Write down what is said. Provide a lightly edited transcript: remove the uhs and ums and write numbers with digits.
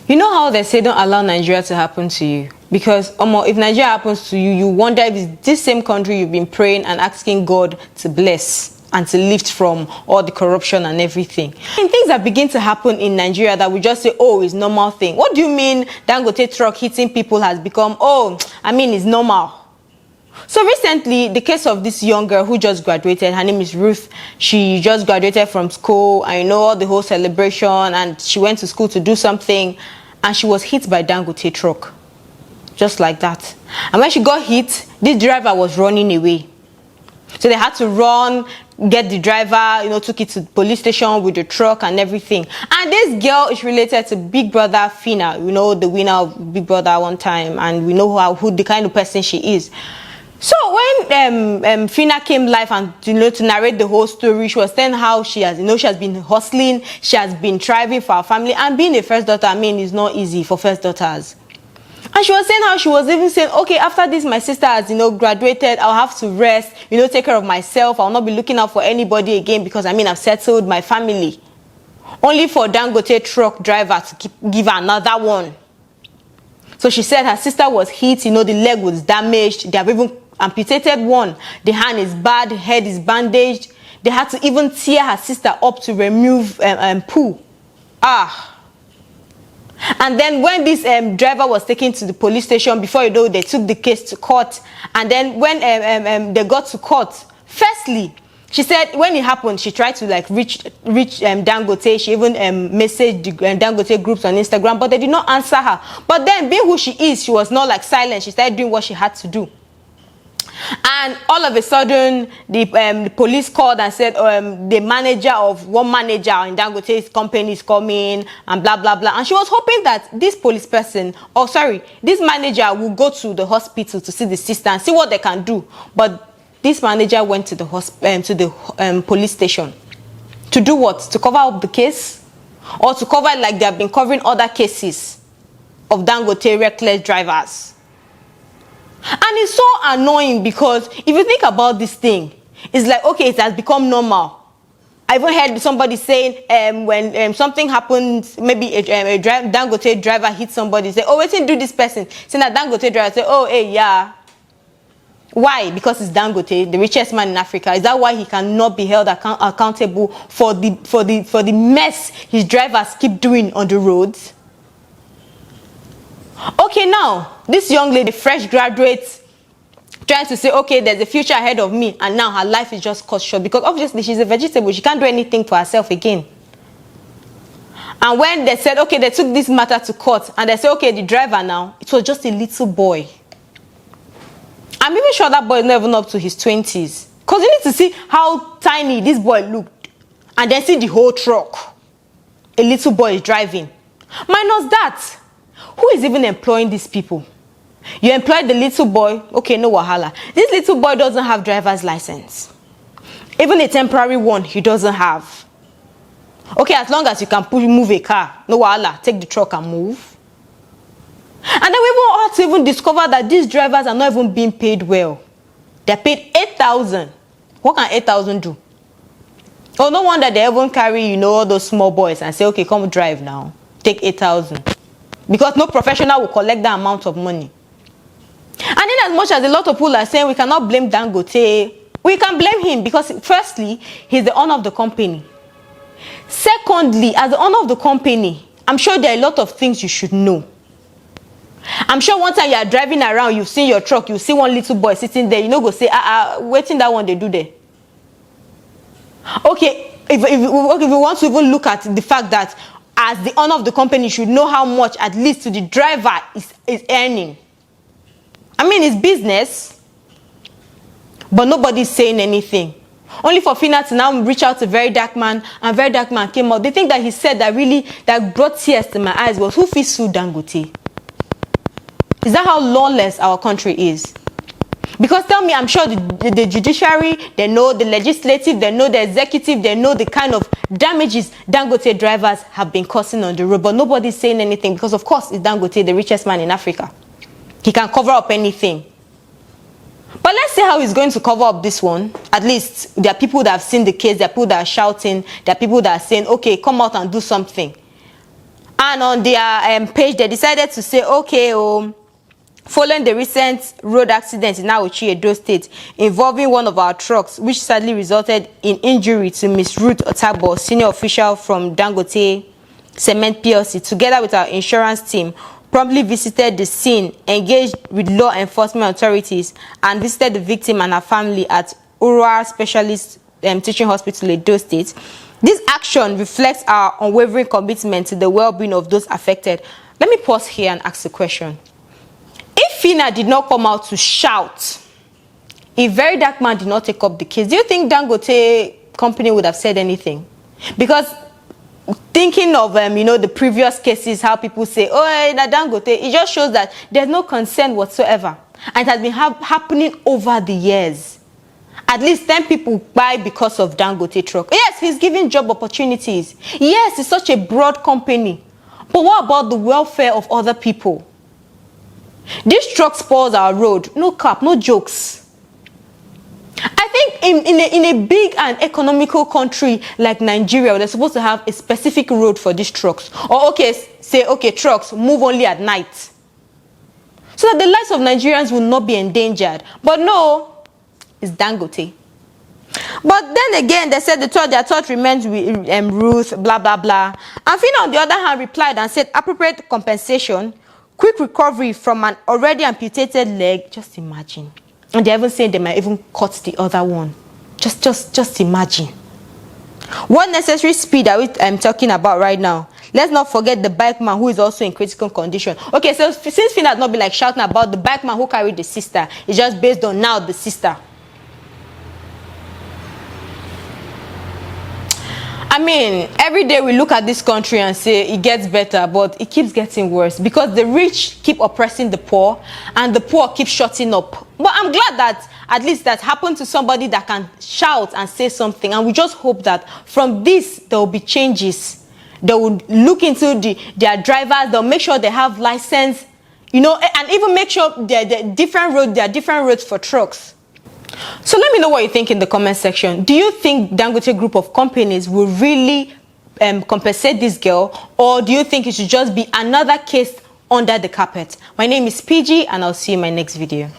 You know how they say don't allow Nigeria to happen to you? Because if Nigeria happens to you, you wonder if it's this same country you've been praying and asking God to bless and to lift from all the corruption and everything. And things that begin to happen in Nigeria that we just say, oh, it's normal thing. What do you mean Dangote truck hitting people has become, it's normal? So recently, the case of this young girl who just graduated, her name is Ruth. She just graduated from school, and all the whole celebration, and she went to school to do something, and she was hit by Dangote truck. Just like that. And when she got hit, this driver was running away. So they had to run, get the driver, took it to the police station with the truck and everything. And this girl is related to Big Brother Phyna'S, the winner of Big Brother one time, and we know who the kind of person she is. So when Phyna'S came live and to narrate the whole story, she was saying how she has she has been hustling, she has been thriving for her family, and being a first daughter, is not easy for first daughters. And she was saying how she was even saying, okay, after this my sister has graduated, I'll have to rest, take care of myself, I'll not be looking out for anybody again because I've settled my family. Only for Dangote truck driver to give her another one. So she said her sister was hit, the leg was damaged, they have even amputated one, the hand is bad, the head is bandaged. They had to even tear her sister up to remove poo. And then when this driver was taken to the police station, before they took the case to court. And then when they got to court, firstly, she said when it happened, she tried to reach Dangote. She even messaged the Dangote groups on Instagram, but they did not answer her. But then, being who she is, she was not silent. She started doing what she had to do. And all of a sudden, the police called and said the manager of one manager in Dangote's company is coming and blah, blah, blah. And she was hoping that this this manager will go to the hospital to see the sister and see what they can do. But this manager went to the police station. To do what? To cover up the case? Or to cover it like they have been covering other cases of Dangote reckless drivers? And it's so annoying because if you think about this thing, it's like, okay, it has become normal. I even heard somebody saying when something happens, maybe a Dangote driver hits somebody, say, oh, wait till do this person. Saying that Dangote driver say, oh, hey, yeah. Why? Because it's Dangote, the richest man in Africa. Is that why he cannot be held accountable for the mess his drivers keep doing on the roads? Okay, now, this young lady, fresh graduate, trying to say, okay, there's a future ahead of me, and now her life is just cut short because obviously she's a vegetable. She can't do anything for herself again. And when they said, okay, they took this matter to court, and they said, okay, the driver now, it was just a little boy. I'm even sure that boy is not even up to his 20s. Because you need to see how tiny this boy looked, and then see the whole truck a little boy is driving. Minus that, who is even employing these people? You employ the little boy, okay, no wahala. This little boy doesn't have driver's license. Even a temporary one, he doesn't have. Okay, as long as you can move a car, no wahala, take the truck and move. And then we even have to even discover that these drivers are not even being paid well. They're paid 8,000. What can 8,000 do? Oh, no wonder they even carry, all those small boys and say, okay, come drive now. Take 8,000. Because no professional will collect that amount of money. And in as much as a lot of people are saying we cannot blame Dangote, we can blame him because firstly, he's the owner of the company. Secondly, as the owner of the company, I'm sure there are a lot of things you should know. I'm sure one time you are driving around, you've seen your truck, you see one little boy sitting there, go say, waiting that one they do there. Okay, if we want to even look at the fact that as the owner of the company, you should know how much at least to the driver is earning. It's business, but nobody's saying anything. Only for Phyna'S to now reach out to Very Dark Man, and Very Dark Man came out. The thing that he said that brought tears to my eyes was, who fit sue Dangote? Is that how lawless our country is? Because tell me, I'm sure the judiciary, they know, the legislative, they know, the executive, they know the kind of damages Dangote drivers have been causing on the road, but nobody's saying anything because, of course, it's Dangote, the richest man in Africa. He can cover up anything. But let's see how he's going to cover up this one. At least there are people that have seen the case, there are people that are shouting, there are people that are saying, okay, come out and do something. And on their page, they decided to say, okay, following the recent road accident in Auchi, Edo State, involving one of our trucks, which sadly resulted in injury to Ms. Ruth Otabo, senior official from Dangote Cement PLC, together with our insurance team, promptly visited the scene, engaged with law enforcement authorities, and visited the victim and her family at Urua Specialist Teaching Hospital, Edo State. This action reflects our unwavering commitment to the well-being of those affected. Let me pause here and ask a question. If Phyna'S did not come out to shout, if Very Dark Man did not take up the case, do you think Dangote company would have said anything? Because thinking of the previous cases, how people say, oh, Dangote, it just shows that there's no concern whatsoever, and it has been happening over the years. At least 10 people buy because of Dangote truck. Yes, he's giving job opportunities. Yes, it's such a broad company. But what about the welfare of other people? This truck spoils our road. No cap, no jokes. I think in a big and economical country like Nigeria, they're supposed to have a specific road for these trucks. Or okay, trucks, move only at night, so that the lives of Nigerians will not be endangered. But no, it's Dangote. But then again, they said their thought remains with Ruth, blah, blah, blah. And Phyna'S, on the other hand, replied and said, appropriate compensation, quick recovery from an already amputated leg. Just imagine. And they're even saying they might even cut the other one. Just imagine. What necessary speed are we talking about right now? Let's not forget the bike man who is also in critical condition. Okay, so since Phyna'S not be like shouting about the bike man who carried the sister, it's just based on now the sister. I mean, every day we look at this country and say it gets better, but it keeps getting worse because the rich keep oppressing the poor and the poor keep shutting up. But I'm glad that at least that happened to somebody that can shout and say something, and we just hope that from this there will be changes. They will look into their drivers, they'll make sure they have license, and even make sure there are different roads for trucks. So let me know what you think in the comment section. Do you think Dangote group of companies will really compensate this girl, or do you think it should just be another case under the carpet? My name is PG, and I'll see you in my next video.